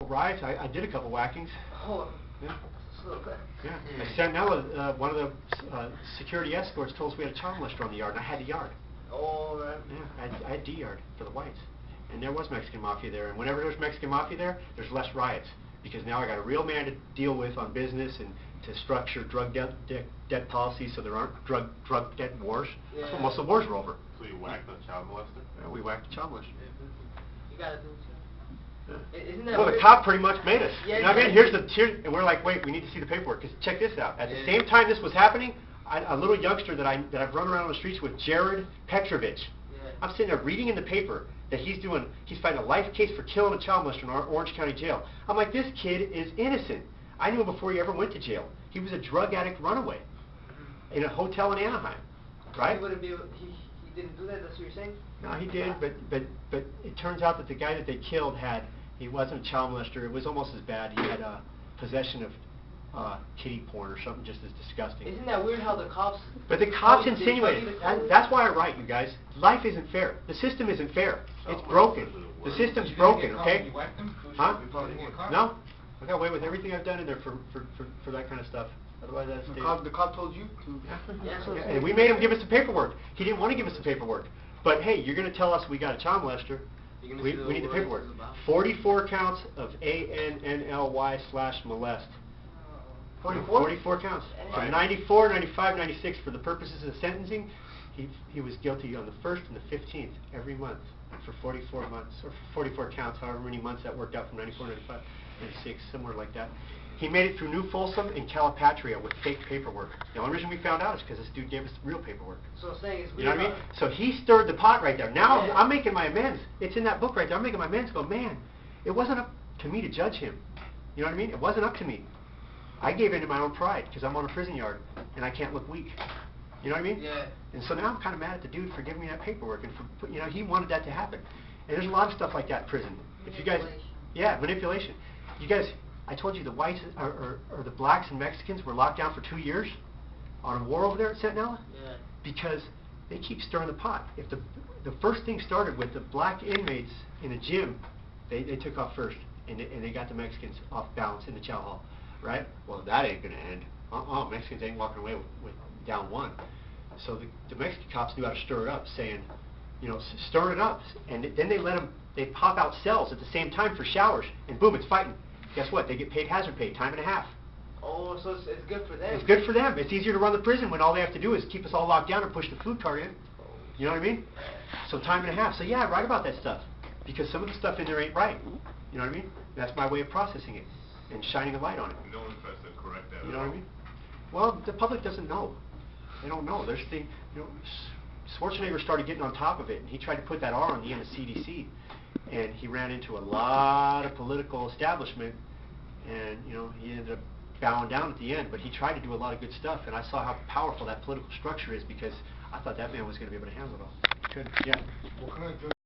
Riots, I did a couple whackings. Oh, yeah. So good. Yeah. Santanella, one of the security escorts told us we had a child molester on the yard, and I had the yard. Oh, right. Yeah, I had D-yard for the whites. And there was Mexican Mafia there, and whenever there's Mexican Mafia there, there's less riots. Because now I got a real man to deal with on business and to structure drug debt policies so there aren't drug debt wars. Yeah. That's what most of the wars were over. So you whacked the child molester? Yeah, we whacked the child molester. You gotta do it. Yeah. Isn't that Well, weird? the cop pretty much made us. Yeah, You know what I mean? And we're like, wait, we need to see the paperwork. Because check this out. At the same time this was happening, a little youngster that I've run around on the streets with, Jared Petrovich. Yeah. I'm sitting there reading in the paper that he's fighting a life case for killing a child molester in Orange County Jail. I'm like, this kid is innocent. I knew him before he ever went to jail. He was a drug addict runaway in a hotel in Anaheim, right? He wouldn't be. He didn't do that. That's what you're saying? No, he did, but it turns out that the guy that they killed he wasn't a child molester. It was almost as bad. He had possession of kiddie porn or something just as disgusting. Isn't that weird how the cops... But the cops insinuated. That's why I write, you guys. Life isn't fair. The system isn't fair. It's broken. The system's broken, okay? Huh? No. I got away with everything I've done in there for that kind of stuff. Otherwise, The cop told you to. Yeah, and we made him give us the paperwork. He didn't want to give us the paperwork. But hey, you're going to tell us we got a child molester. We need the paperwork. 44 counts of ANNLY/molest. 44 counts. From 94, 95, 96, for the purposes of sentencing, he was guilty on the 1st and the 15th every month for 44 months, or 44 counts, however many months that worked out from 94, 95, 96, somewhere like that. He made it through New Folsom and Calipatria with fake paperwork. The only reason we found out is because this dude gave us real paperwork. So saying it's weird. You know what I mean? So he stirred the pot right there. Now I'm making my amends. It's in that book right there. I'm making my amends. Go, man, it wasn't up to me to judge him. You know what I mean? It wasn't up to me. I gave in to my own pride because I'm on a prison yard and I can't look weak. You know what I mean? Yeah. And so now I'm kind of mad at the dude for giving me that paperwork and for, you know, he wanted that to happen. And there's a lot of stuff like that in prison. If you guys, yeah, manipulation. You guys, I told you the whites or the blacks and Mexicans were locked down for 2 years on a war over there at Santanella. Yeah. Because they keep stirring the pot. If the first thing started with the black inmates in the gym, they took off first, and they got the Mexicans off balance in the chow hall, right? Well, that ain't gonna end. Mexicans ain't walking away with down one. So the Mexican cops knew how to stir it up, saying, you know, stir it up, and then they pop out cells at the same time for showers, and boom, it's fighting. Guess what? They get paid hazard pay, time and a half. Oh, so it's good for them. It's good for them. It's easier to run the prison when all they have to do is keep us all locked down and push the food cart in. You know what I mean? So time and a half. So yeah, I write about that stuff because some of the stuff in there ain't right. You know what I mean? That's my way of processing it and shining a light on it. No one tries to correct that. You know what I mean? Well, the public doesn't know. They don't know. Schwarzenegger started getting on top of it, and he tried to put that R on the end of CDC, and he ran into a lot of political establishment, and you know he ended up bowing down at the end. But he tried to do a lot of good stuff, and I saw how powerful that political structure is because I thought that man was going to be able to handle it all. He couldn't. Yeah. What kind of